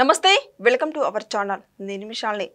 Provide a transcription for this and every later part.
నమస్తే welcome to our channel నిమిషాల్ని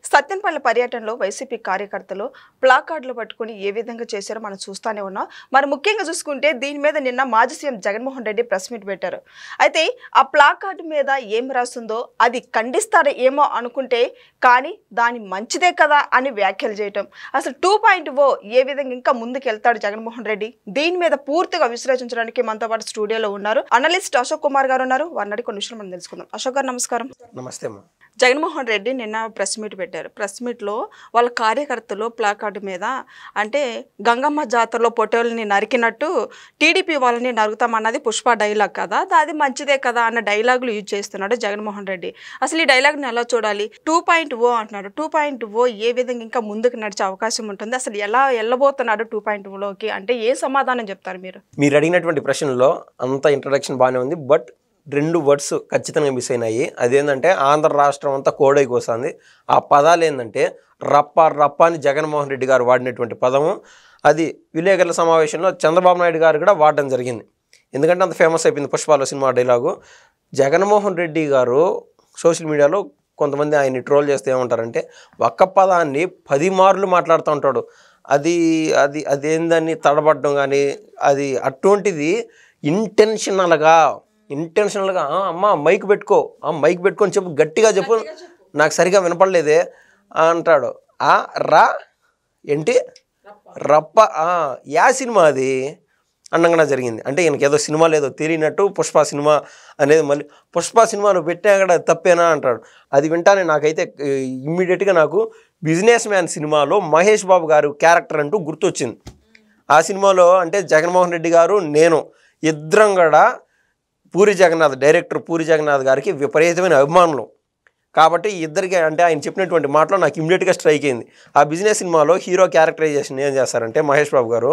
సత్యనపల్లి పర్యటనలో వైసీపీ కార్యకర్తలు ప్లాకార్డులు పట్టుకుని ఏ విధంగా చేశారో మనం చూస్తూనే ఉన్నాం. మరి ముఖ్యంగా చూసుకుంటే దీని మీద నిన్న మాజీ CM Jaganmohan Reddy press meet పెట్టారు. అయితే ఆ ప్లాకార్డు మీద ఏం రాస్తుందో అది ఖండిస్తారో ఏమో అనుకుంటే కానీ దాని మంచిదే కదా అని వ్యాఖ్యలు చేయటం, అసలు 2.0 ఏ విధంగా ఇంకా ముందుకు వెళ్తాడు జగన్మోహన్ రెడ్డి, దీని మీద పూర్తిగా విశ్లేషించడానికి మనతో పాటు స్టూడియోలో ఉన్నారు అనలిస్ట్ అశోక్ కుమార్ గారు ఉన్నారు. వారిని కొన్ని విషయాలు మనం తెలుసుకుందాం. అశోక్ గారు నమస్కారం. నమస్తే అమ్మా. జగన్మోహన్ రెడ్డి నిన్న ప్రెస్ మీట్ పెట్టారు. ప్రెస్ మీట్లో వాళ్ళ కార్యకర్తలు ప్లాకార్డు మీద అంటే గంగమ్మ జాతరలో పొట్టేళ్ళని నరికినట్టు టీడీపీ వాళ్ళని నరుకుతామన్నది పుష్ప డైలాగ్ కదా, అది మంచిదే కదా అన్న డైలాగులు యూజ్ చేస్తున్నాడు జగన్మోహన్ రెడ్డి. అసలు ఈ డైలాగ్ని ఎలా చూడాలి? 2.0 అంటున్నాడు. 2.0 ఏ విధంగా ఇంకా ముందుకు నడిచే అవకాశం ఉంటుంది? అసలు ఎలా వెళ్ళబోతున్నాడు 2.0లోకి అంటే ఏ సమాధానం చెప్తారు మీరు? మీరు అడిగినటువంటి ప్రశ్నలో అంత ఇంట్రడక్షన్ బాగానే ఉంది, బట్ 2 వర్డ్స్ ఖచ్చితంగా మిస్ అయినాయి. అదేంటంటే ఆంధ్ర రాష్ట్రం అంతా కోడైకి వస్తుంది. ఆ పదాలు ఏంటంటే రప్ప అని జగన్మోహన్ రెడ్డి గారు వాడినటువంటి పదము. అది విలేకరుల సమావేశంలో చంద్రబాబు నాయుడు గారు కూడా వాడడం జరిగింది. ఎందుకంటే అంత ఫేమస్ అయిపోయింది పుష్పాలో సినిమా డైలాగు. జగన్మోహన్ రెడ్డి గారు సోషల్ మీడియాలో కొంతమంది ఆయన్ని ట్రోల్ చేస్తే ఏమంటారంటే ఒక్క పదాన్ని 10 మార్లు మాట్లాడుతూ ఉంటాడు. అదేందని తడబడడం కానీ అది అటువంటిది ఇంటెన్షనల్గా అమ్మ మైక్ పెట్టుకొని చెప్పు, గట్టిగా చెప్పు, నాకు సరిగా వినపడలేదే అంటాడు. ఏంటి రప్ప యా సినిమా అది అన్నగా జరిగింది. అంటే ఈయనకి ఏదో సినిమా లేదో తెలియనట్టు పుష్ప సినిమా అనేది మళ్ళీ పుష్ప సినిమాలో పెట్టినా కూడా తప్పేనా అంటాడు. అది వింటానే నాకైతే ఇమ్మీడియట్గా నాకు బిజినెస్ మ్యాన్ సినిమాలో మహేష్ బాబు గారు క్యారెక్టర్ అంటూ గుర్తొచ్చింది. ఆ సినిమాలో అంటే జగన్మోహన్ రెడ్డి గారు నేను ఇద్దరం కూడా డైరెక్టర్ పూరి జగన్నాథ్ గారికి విపరీతమైన అభిమానులు కాబట్టి ఇద్దరికి అంటే ఆయన చెప్పినటువంటి మాటలో నాకు ఇమ్మీడియట్గా స్ట్రైక్ అయింది. ఆ బిజినెస్ సినిమాలో హీరో క్యారెక్టరైజేషన్ ఏం చేస్తారంటే మహేష్ బాబు గారు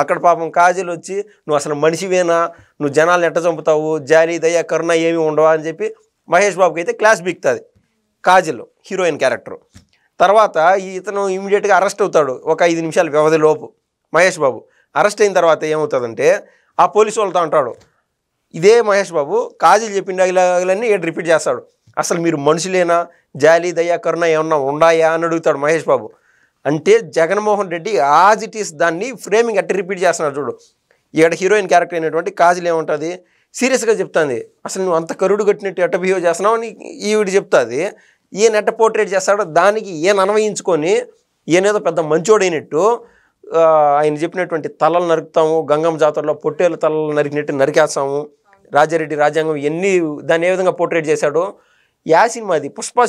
అక్కడ పాపం కాజల్ వచ్చి నువ్వు అసలు మనిషివేనా, నువ్వు జనాలను ఎట్ట చంపుతావు, జాలి దయ కరుణ ఏమీ ఉండవా అని చెప్పి మహేష్ బాబుకి అయితే క్లాస్ బిక్తుంది కాజల్ హీరోయిన్ క్యారెక్టర్. తర్వాత ఇతను ఇమ్మీడియట్గా అరెస్ట్ అవుతాడు. ఒక 5 నిమిషాల వ్యవధిలోపు మహేష్ బాబు అరెస్ట్ అయిన తర్వాత ఏమవుతుందంటే ఆ పోలీసు వాళ్ళతో అంటాడు, ఇదే మహేష్ బాబు కాజల్ చెప్పిన డైలాగులన్నీ రిపీట్ చేస్తాడు. అసలు మీరు మనుషులేనా, జాలి దయ కరుణ ఏమన్నా ఉన్నాయా అని అడుగుతాడు మహేష్ బాబు. అంటే Jaganmohan Reddy as it is దాన్ని ఫ్రేమింగ్ అట్టి రిపీట్ చేస్తున్నాడు చూడు. ఇక్కడ హీరోయిన్ క్యారెక్టర్ అయినటువంటి కాజల్ ఏముంటుంది సీరియస్గా చెప్తుంది, అసలు నువ్వు అంత కరుడు కట్టినట్టు ఎట్ట బిహేవ్ చేస్తున్నావు అని ఈవిడ చెప్తుంది. ఈయన ఎట్ట పోర్ట్రేట్ చేస్తాడో దానికి ఈయన అన్వయించుకొని ఈయనేదో పెద్ద మంచోడైనట్టు ఆయన చెప్పినటువంటి తలలు నరుకుతాము, గంగమ్మ జాతరలో పొట్టేలు తలలు నరికినట్టు నరికేస్తాము, రాజారెడ్డి రాజ్యాంగం ఎన్ని దాన్ని ఏ విధంగా పోర్ట్రేట్ చేశాడో. యా సినిమా అది పుష్ప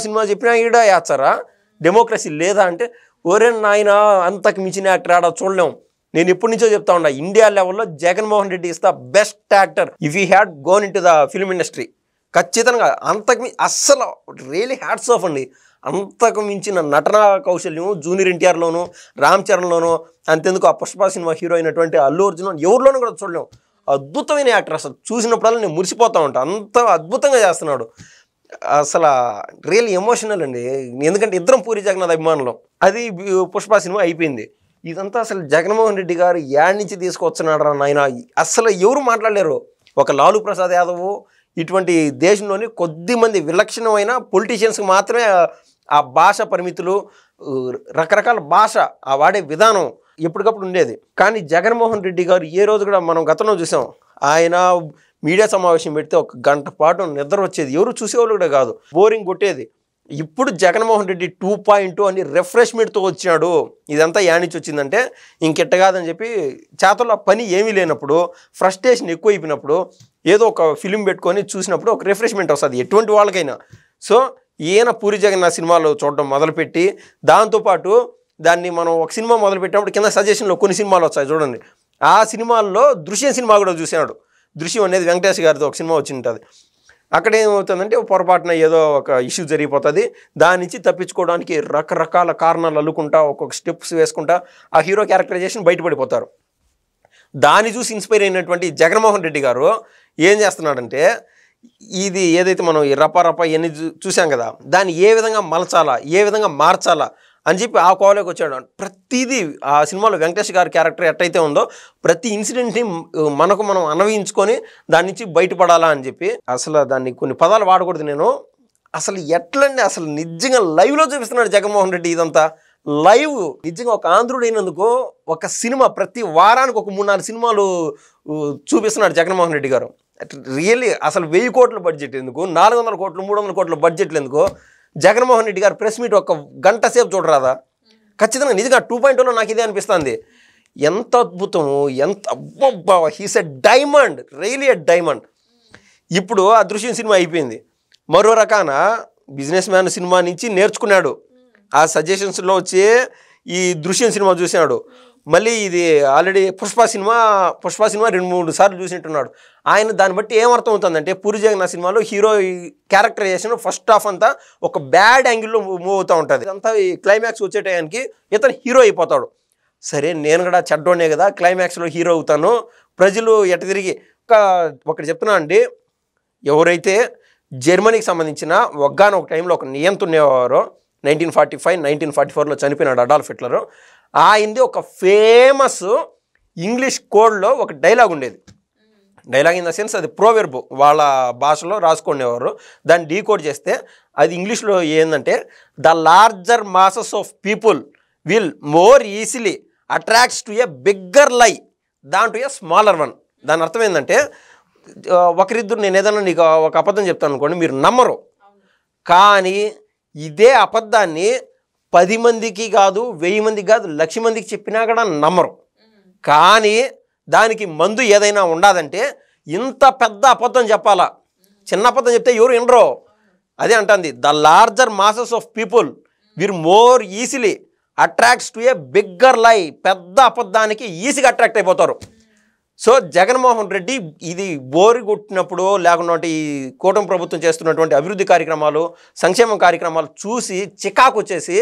సినిమా చెప్పినా ఈడ యాచారా డెమోక్రసీ లేదా అంటే ఓరే నాయన అంతకు మించిన యాక్టర్ ఆడ చూడలేము. నేను ఎప్పటి నుంచో చెప్తా ఉన్నా ఇండియా లెవెల్లో Jaganmohan Reddy is the best actor if he had gonna in to the film industry. ఖచ్చితంగా అంతకు అస్సలు రియలీ హ్యాట్స్ ఆఫ్ అండి. అంతకు మించిన నటనా కౌశల్యం జూనియర్ ఎన్టీఆర్లోను రామ్ చరణ్లోను అంతెందుకు ఆ పుష్ప సినిమా హీరో అయినటువంటి అల్లు అర్జున్ ఎవరిలోనూ కూడా చూడలేము. అద్భుతమైన యాక్టర్, అసలు చూసినప్పుడల్లా నేను మురిసిపోతూ ఉంటాను, అంత అద్భుతంగా చేస్తున్నాడు. అసలు రియల్ ఎమోషనల్ అండి. ఎందుకంటే ఇద్దరం పూరి జగన్నాథ్ అభిమానులు. అది పుష్ప సినిమా అయిపోయింది. ఇదంతా అసలు జగన్మోహన్ రెడ్డి గారు యాడ్ నుంచి తీసుకొస్తున్నాడు నాయన, అసలు ఎవరు మాట్లాడలేరు. ఒక లాలూ ప్రసాద్ యాదవ్ ఇటువంటి దేశంలోని కొద్దిమంది విలక్షణమైన పొలిటీషియన్స్కి మాత్రమే ఆ భాష పరిమితులు, రకరకాల భాష ఆ వాడే విధానం ఎప్పటికప్పుడు ఉండేది. కానీ జగన్మోహన్ రెడ్డి గారు ఏ రోజు కూడా మనం గతంలో చూసాం, ఆయన మీడియా సమావేశం పెడితే 1 గంట పాటు నిద్ర వచ్చేది, ఎవరు చూసేవాళ్ళు కూడా కాదు, బోరింగ్ కొట్టేది. ఇప్పుడు జగన్మోహన్ రెడ్డి 2.0 అని రిఫ్రెష్మెంట్తో వచ్చినాడు. ఇదంతా యానిచ్చి వచ్చిందంటే ఇంకెట్ట కాదని చెప్పి చేతల్లో పని ఏమీ లేనప్పుడు, ఫ్రస్ట్రేషన్ ఎక్కువైపోయినప్పుడు ఏదో ఒక ఫిలిం పెట్టుకొని చూసినప్పుడు ఒక రిఫ్రెష్మెంట్ వస్తుంది ఎటువంటి వాళ్ళకైనా. సో ఈయన పూరి జగన్నాథ్ సినిమాలు చూడడం మొదలుపెట్టి దాంతోపాటు దాన్ని మనం ఒక సినిమా మొదలుపెట్టినప్పుడు కింద సజెషన్లో కొన్ని సినిమాలు వచ్చాయి చూడండి. ఆ సినిమాల్లో దృశ్యం సినిమా కూడా చూసినాడు. దృశ్యం అనేది వెంకటేష్ గారితో ఒక సినిమా వచ్చి ఉంటుంది. అక్కడ ఏమవుతుందంటే పొరపాటున ఏదో ఒక ఇష్యూ జరిగిపోతుంది, దాని నుంచి తప్పించుకోవడానికి రకరకాల కారణాలు అల్లుకుంటా ఒక్కొక్క స్టెప్స్ వేసుకుంటా ఆ హీరో క్యారెక్టరైజేషన్ బయటపడిపోతారు. దాన్ని చూసి ఇన్స్పైర్ అయినటువంటి జగన్మోహన్ రెడ్డి గారు ఏం చేస్తున్నాడంటే ఇది ఏదైతే మనం ఈ రప ఇవన్నీ చూసాం కదా, దాన్ని ఏ విధంగా మలచాలా, ఏ విధంగా మార్చాలా అని చెప్పి ఆ కోవలోకి వచ్చాడు. ప్రతిదీ ఆ సినిమాలో వెంకటేష్ గారి క్యారెక్టర్ ఎట్టయితే ఉందో ప్రతి ఇన్సిడెంట్ని మనకు మనం అన్వయించుకొని దాని నుంచి బయటపడాలా అని చెప్పి అసలు దాన్ని కొన్ని పదాలు వాడకూడదు నేను. అసలు ఎట్లండి, అసలు నిజంగా లైవ్లో చూపిస్తున్నాడు జగన్మోహన్ రెడ్డి ఇదంతా లైవ్. నిజంగా ఒక ఆంధ్రుడు అయినందుకు ఒక సినిమా ప్రతి వారానికి ఒక 3-4 సినిమాలు చూపిస్తున్నాడు జగన్మోహన్ రెడ్డి గారు. రియల్లీ అసలు 1000 కోట్ల బడ్జెట్ ఎందుకు, 400 కోట్లు 300 కోట్ల బడ్జెట్లు ఎందుకు, జగన్మోహన్ రెడ్డి గారు ప్రెస్ మీట్ ఒక గంట సేపు చూడరాదా? ఖచ్చితంగా నిజంగా 2.0లో నాకు ఇదే అనిపిస్తుంది. ఎంత అద్భుతము, ఎంత అబ్బబ్బా, he's a diamond, really a diamond. ఇప్పుడు ఆ దృశ్యం సినిమా అయిపోయింది. మరో రకాన బిజినెస్ మ్యాన్ సినిమా నుంచి నేర్చుకున్నాడు. ఆ సజెషన్స్లో వచ్చే ఈ దృశ్యం సినిమా చూసినాడు. మళ్ళీ ఇది ఆల్రెడీ పుష్ప సినిమా 2-3 సార్లు చూసినట్టున్నాడు. ఆయన దాన్ని బట్టి ఏమర్థం అవుతుందంటే పూరి జగన్నాథ్ సినిమాలో హీరో క్యారెక్టరైజేషన్ ఫస్ట్ హాఫ్ అంతా ఒక బ్యాడ్ యాంగిల్లో మూవ్ అవుతూ ఉంటుంది. అంతా ఈ క్లైమాక్స్ వచ్చే టయానికి ఇతను హీరో అయిపోతాడు. సరే నేను కూడా చెడ్డోనే కదా, క్లైమాక్స్లో హీరో అవుతాను, ప్రజలు ఎట తిరిగి ఒకటి చెప్తున్నా అండి, ఎవరైతే జర్మనీకి సంబంధించిన ఒక్గానొక టైంలో ఒక నియంత్రణవారో 1945-1944లో చనిపోయినాడు అడాల్ఫ్ హిట్లర్. ఆయనది ఒక ఫేమస్ ఇంగ్లీష్ కోడ్లో ఒక డైలాగ్ ఉండేది. డైలాగ్ ఇన్ ద సెన్స్ అది ప్రోవెర్బ్, వాళ్ళ భాషలో రాసుకునేవారు. దాన్ని డీకోడ్ చేస్తే అది ఇంగ్లీష్లో ఏంటంటే the larger masses of people will more easily attracts to a bigger lie than to a smaller one. దాని అర్థం ఏంటంటే ఒకరిద్దరు నేను ఏదైనా నీకు ఒక అబద్ధం చెప్తాను అనుకోండి, మీరు నమ్మరు. కానీ ఇదే అబద్ధాన్ని 10 మందికి కాదు, 1000 మందికి కాదు, 1,00,000 మందికి చెప్పినా కూడా నమ్మరు. కానీ దానికి మందు ఏదైనా ఉండదంటే ఇంత పెద్ద అబద్ధం చెప్పాలా, చిన్న అబద్ధం చెప్తే ఎవరు వినరు. అదే అంటుంది the larger masses of people will more easily attracts to a bigger లై. పెద్ద అబద్ధానికి ఈజీగా అట్రాక్ట్ అయిపోతారు. సో జగన్మోహన్ రెడ్డి ఇది బోరు కొట్టినప్పుడు లేకుంటే ఈ కూటమి ప్రభుత్వం చేస్తున్నటువంటి అభివృద్ధి కార్యక్రమాలు, సంక్షేమ కార్యక్రమాలు చూసి చికాకు వచ్చేసి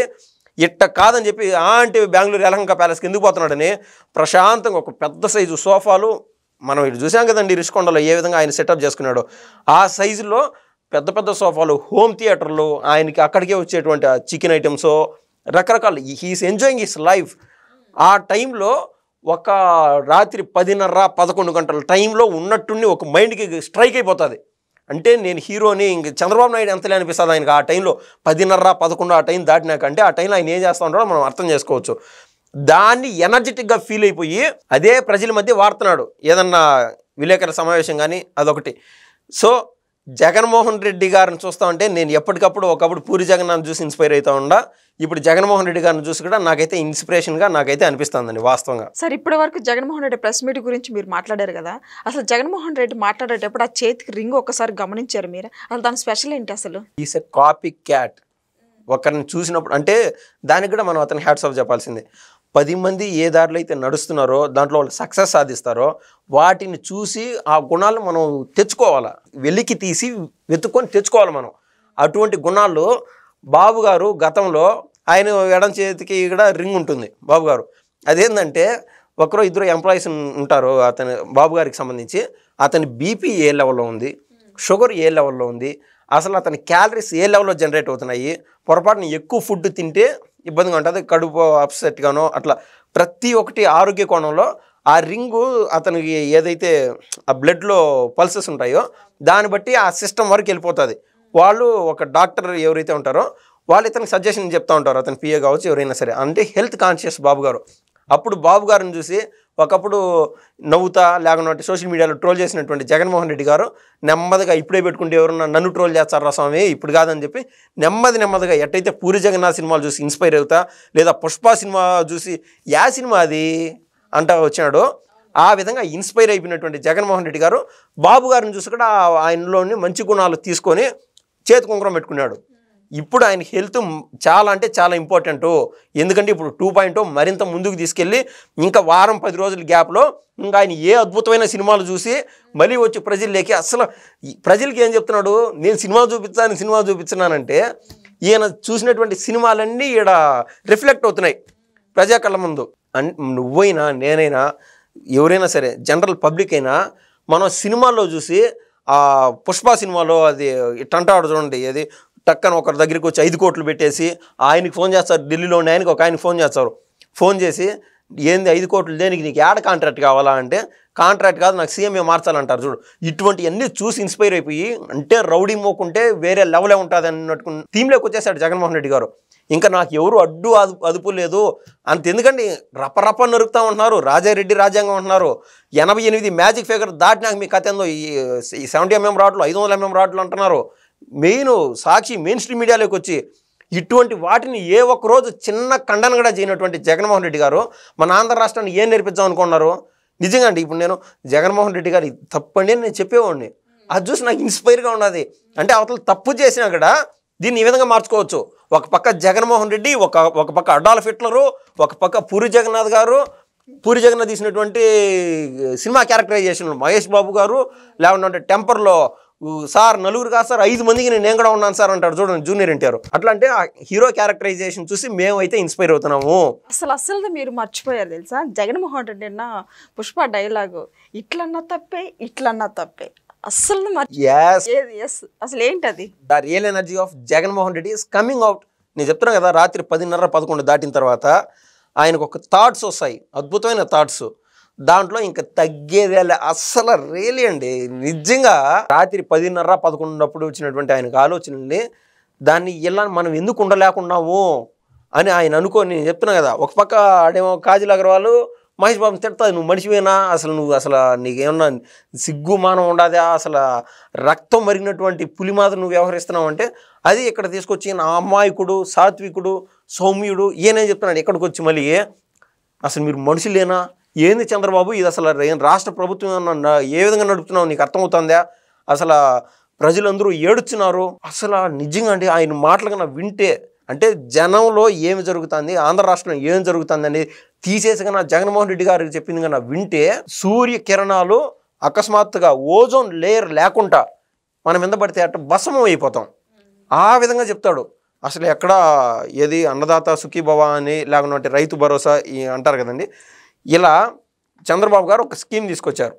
ఇట్ట కాదని చెప్పి అంటే బెంగళూరు యలహంక ప్యాలెస్కి ఎందుకు పోతున్నాడని ప్రశాంతంగా ఒక పెద్ద సైజు సోఫాలు మనం ఇటు చూసాం కదండి రిషికొండలో ఏ విధంగా ఆయన సెటప్ చేసుకున్నాడో ఆ సైజులో పెద్ద పెద్ద సోఫాలు, హోమ్ థియేటర్లు, ఆయనకి అక్కడికే వచ్చేటువంటి చికెన్ ఐటమ్స్ రకరకాలు. He's enjoying his life. ఆ టైంలో ఒక రాత్రి 10:30-11 గంటల టైంలో ఉన్నట్టుండి ఒక మైండ్కి స్ట్రైక్ అయిపోతుంది. అంటే నేను హీరోని ఇంక చంద్రబాబు నాయుడు ఎంతలే అనిపిస్తుంది ఆయనకి ఆ టైంలో 10:30-11 ఆ టైం దాటినాక. అంటే ఆ టైంలో ఆయన ఏం చేస్తూ ఉంటాడో మనం అర్థం చేసుకోవచ్చు. దాన్ని ఎనర్జెటిక్గా ఫీల్ అయిపోయి అదే ప్రజల మధ్య వాడుతున్నాడు ఏదన్నా విలేకరుల సమావేశం కానీ అదొకటి. సో జగన్మోహన్ రెడ్డి గారిని చూస్తూ ఉంటే నేను ఎప్పటికప్పుడు ఒకప్పుడు పూరి జగన్నాథ్ చూసి ఇన్స్పైర్ అవుతూ ఉండా, ఇప్పుడు జగన్మోహన్ రెడ్డి గారిని చూసి కూడా నాకైతే ఇన్స్పిరేషన్గా నాకైతే అనిపిస్తుందండి వాస్తవంగా. సార్ ఇప్పటి వరకు జగన్మోహన్ రెడ్డి ప్రెస్ మీట్ గురించి మీరు మాట్లాడారు కదా, అసలు జగన్మోహన్ రెడ్డి మాట్లాడేటప్పుడు ఆ చేతికి రింగ్ ఒకసారి గమనించారు మీరు? అసలు దాని స్పెషల్ ఏంటి అసలు? Is a copy cat. ఒకరిని చూసినప్పుడు అంటే దానికి కూడా మనం అతని హ్యాట్స్ ఆఫ్ చెప్పాల్సిందే. 10 మంది ఏ దారిలో అయితే నడుస్తున్నారో దాంట్లో వాళ్ళు సక్సెస్ సాధిస్తారో వాటిని చూసి ఆ గుణాలు మనం తెచ్చుకోవాలి, వెలికి తీసి వెతుక్కొని తెచ్చుకోవాలి మనం. అటువంటి గుణాలు బాబు గారు గతంలో ఆయన ఎడం చేతికి కూడా రింగ్ ఉంటుంది బాబు గారు. అదేంటంటే ఒకరో ఇద్దరు ఎంప్లాయీస్ ఉంటారు అతని బాబు గారికి సంబంధించి. అతని బీపీ ఏ లెవెల్లో ఉంది, షుగర్ ఏ లెవెల్లో ఉంది, అసలు అతని క్యాలరీస్ ఏ లెవెల్లో జనరేట్ అవుతున్నాయి, పొరపాటున ఎక్కువ ఫుడ్ తింటే ఇబ్బందిగా ఉంటుంది, కడుపు అప్సెట్గానో అట్లా ప్రతి ఒక్కటి ఆరోగ్య కోణంలో ఆ రింగు అతనికి ఏదైతే ఆ బ్లడ్లో పల్సెస్ ఉంటాయో దాన్ని బట్టి ఆ సిస్టమ్ వరకు వెళ్ళిపోతుంది. వాళ్ళు ఒక డాక్టర్ ఎవరైతే ఉంటారో వాళ్ళు ఇతనికి సజెషన్ చెప్తూ ఉంటారు, అతని పిఏ కావచ్చు ఎవరైనా సరే. అంటే హెల్త్ కాన్షియస్ బాబు గారు. అప్పుడు బాబు గారిని చూసి ఒకప్పుడు నవ్వుతా లేకుంటే సోషల్ మీడియాలో ట్రోల్ చేసినటువంటి జగన్మోహన్ రెడ్డి గారు నెమ్మదిగా ఇప్పుడే పెట్టుకుంటే ఎవరన్నా నన్ను ట్రోల్ చేస్తారా స్వామి ఇప్పుడు కాదని చెప్పి నెమ్మదిగా ఎట్టయితే పూరి జగన్నాథ్ సినిమాలు చూసి ఇన్స్పైర్ అవుతా లేదా పుష్ప సినిమా చూసి యా సినిమా అది అంటా వచ్చినాడో ఆ విధంగా ఇన్స్పైర్ అయిపోయినటువంటి జగన్మోహన్ రెడ్డి గారు బాబు గారిని చూసి కూడా ఆయనలోని మంచి గుణాలు తీసుకొని చేతి కుంకురం పెట్టుకున్నాడు. ఇప్పుడు ఆయన హెల్త్ చాలా అంటే చాలా ఇంపార్టెంటు. ఎందుకంటే ఇప్పుడు 2.0 మరింత ముందుకు తీసుకెళ్ళి ఇంకా వారం 10 రోజుల గ్యాప్లో ఇంకా ఆయన ఏ అద్భుతమైన సినిమాలు చూసి మళ్ళీ వచ్చి ప్రజల్లోకి అసలు ప్రజలకి ఏం చెప్తున్నాడు, నేను సినిమా చూపించానంటే ఈయన చూసినటువంటి సినిమాలన్నీ ఈడ రిఫ్లెక్ట్ అవుతున్నాయి ప్రజా కళ్ళ ముందు. నువ్వైనా నేనైనా ఎవరైనా సరే జనరల్ పబ్లిక్ అయినా మనం సినిమాల్లో చూసి ఆ పుష్ప సినిమాలో అది ఇట్టంటాడు చూడండి, అది టక్కన ఒకరి దగ్గరికి వచ్చి 5 కోట్లు పెట్టేసి ఆయనకి ఫోన్ చేస్తారు, ఢిల్లీలో ఉన్న ఆయనకి ఒక ఆయన ఫోన్ చేస్తారు, ఫోన్ చేసి ఏంది 5 కోట్లు దేనికి, నీకు యాడ్ కాంట్రాక్ట్ కావాలా అంటే కాంట్రాక్ట్ కాదు నాకు సీఎంఏ మార్చాలంటారు చూడు. ఇటువంటివన్నీ చూసి ఇన్స్పైర్ అయిపోయి అంటే రౌడీ మోకుంటే వేరే లెవెలే ఉంటుంది అన్నట్టు థీమ్లోకి వచ్చేసాడు జగన్మోహన్ రెడ్డి గారు. ఇంకా నాకు ఎవరు అదుపు లేదు అంత, ఎందుకండి రప్ప నరుకుతా ఉంటున్నారు, రాజారెడ్డి రాజ్యాంగం ఉంటున్నారు, 88 మ్యాజిక్ ఫిగర్ దాటినాక మీ కథ ఏందో ఈ 70 mm రాడ్లు 500 mm రాడ్లు అంటున్నారు. మెయిన్ సాక్షి మెయిన్ స్ట్రీమ్ మీడియాలోకి వచ్చి ఇటువంటి వాటిని ఏ ఒక్క రోజు చిన్న ఖండన కూడా చేయనటువంటి జగన్మోహన్ రెడ్డి గారు మన ఆంధ్ర రాష్ట్రాన్ని ఏం నేర్పిద్దాం అనుకున్నారు. నిజంగా అండి ఇప్పుడు నేను జగన్మోహన్ రెడ్డి గారు తప్పండి అని నేను చెప్పేవాడిని, అది చూసి నాకు ఇన్స్పైర్గా ఉన్నది. అంటే అవతల తప్పు చేసినా కూడా దీన్ని ఈ విధంగా మార్చుకోవచ్చు. ఒక పక్క జగన్మోహన్ రెడ్డి, ఒక పక్క అడాల్ఫ్ హిట్లరు, ఒక పక్క పూరి జగన్నాథ్ గారు, పూరి జగన్నాథ్ తీసినటువంటి సినిమా క్యారెక్టరైజేషన్ మహేష్ బాబు గారు, లేకుంటే టెంపర్లో సార్ నలుగురు కాదు సార్ 5 మందికి నేను కూడా ఉన్నాను సార్ అంటాడు చూడండి జూనియర్ ఎన్టీఆర్. అట్లా అంటే ఆ హీరో క్యారెక్టరైజేషన్ చూసి మేమైతే ఇన్స్పైర్ అవుతున్నాము. అసలు మీరు మర్చిపోయారు తెలుసా, జగన్మోహన్ రెడ్డి అన్న పుష్ప డైలాగు ఇట్లన్నా తప్పే అసలు అసలు ఏంటది? The real energy of Jaganmohan Reddy is coming out. నేను చెప్తున్నా కదా, రాత్రి 10:30-11 దాటిన తర్వాత ఆయనకు ఒక థాట్స్ వస్తాయి, అద్భుతమైన థాట్స్. దాంట్లో ఇంకా తగ్గేదే అస్సలు రియలీ అండి. నిజంగా రాత్రి 10:30-11 వచ్చినటువంటి ఆయనకు ఆలోచనల్ని దాన్ని ఇలా మనం ఎందుకు ఉండలేకున్నాము అని ఆయన అనుకోని నేను చెప్తున్నా కదా. ఒక పక్క ఆడేమో కాజల్ అగర్వాల్ మహేష్ బాబుని తిడతా, నువ్వు మనిషివేనా, అసలు నీకేమన్నా సిగ్గు మానం ఉండదా, అసలు రక్తం మరిగినటువంటి పులి మాదిరి నువ్వు వ్యవహరిస్తున్నావు అంటే, అది ఇక్కడ తీసుకొచ్చి నా అమాయకుడు సాత్వికుడు సౌమ్యుడు ఈయనేం చెప్తున్నాడు ఇక్కడికి వచ్చి మళ్ళీ అసలు మీరు మనుషులేనా, ఏంది చంద్రబాబు ఇది, అసలు రాష్ట్ర ప్రభుత్వం ఏ విధంగా నడుపుతున్నావు నీకు అర్థమవుతుందా, అసలు ప్రజలందరూ ఏడుస్తున్నారు. అసలు నిజంగా అండి ఆయన మాటలు కన్నా వింటే అంటే జనంలో ఏమి జరుగుతుంది, ఆంధ్ర రాష్ట్రంలో ఏం జరుగుతుంది అనేది తీసేసి కన్నా జగన్మోహన్ రెడ్డి గారికి చెప్పింది కన్నా వింటే సూర్య కిరణాలు అకస్మాత్తుగా ఓజోన్ లేయర్ లేకుండా మనం ఎంత పడితే అట్ట భస్మం అయిపోతాం ఆ విధంగా చెప్తాడు. అసలు ఎక్కడ ఏది అన్నదాత సుఖీభవ అని లేకుంటే రైతు భరోసా అంటారు కదండి, ఇలా చంద్రబాబు గారు ఒక స్కీమ్ తీసుకొచ్చారు.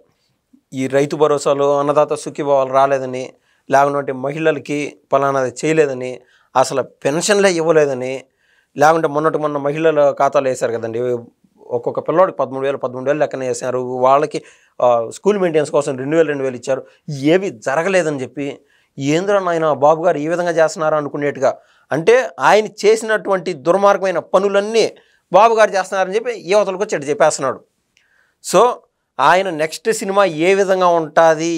ఈ రైతు భరోసాలో అన్నదాత సుఖీభవాలు రాలేదని, లేకుంటే మహిళలకి పలానాది చేయలేదని, అసలు పెన్షన్లే ఇవ్వలేదని, లేకుంటే మొన్న మహిళల ఖాతాలు వేశారు కదండి, ఒక్కొక్క పిల్లవాడికి 13,000 లెక్కన వేశారు, వాళ్ళకి స్కూల్ మెయింటెనెన్స్ కోసం 2,000 ఇచ్చారు, ఏవి జరగలేదని చెప్పి ఏంద్ర నాయన బాబు గారు ఈ విధంగా చేస్తున్నారా అనుకునేట్టుగా, అంటే ఆయన చేసినటువంటి దుర్మార్గమైన పనులన్నీ బాబు గారు చేస్తున్నారని చెప్పి యువతలకు వచ్చి చెప్పేస్తున్నాడు. సో ఆయన నెక్స్ట్ సినిమా ఏ విధంగా ఉంటుంది,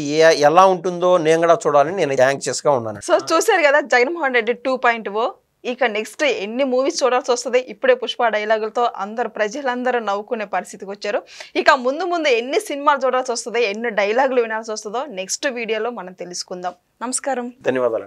ఎలా ఉంటుందో నేను కూడా చూడాలని నేను యాంగ్షియస్గా ఉన్నాను. సో చూశారు కదా జగన్మోహన్ రెడ్డి 2.0. ఇక నెక్స్ట్ ఎన్ని మూవీస్ చూడాల్సి వస్తుంది, ఇప్పుడే పుష్ప డైలాగులతో ప్రజలందరూ నవ్వుకునే పరిస్థితికి వచ్చారు. ఇక ముందు ఎన్ని సినిమాలు చూడాల్సి వస్తుంది, ఎన్ని డైలాగులు వినాల్సి వస్తుందో నెక్స్ట్ వీడియోలో మనం తెలుసుకుందాం. నమస్కారం, ధన్యవాదాలు.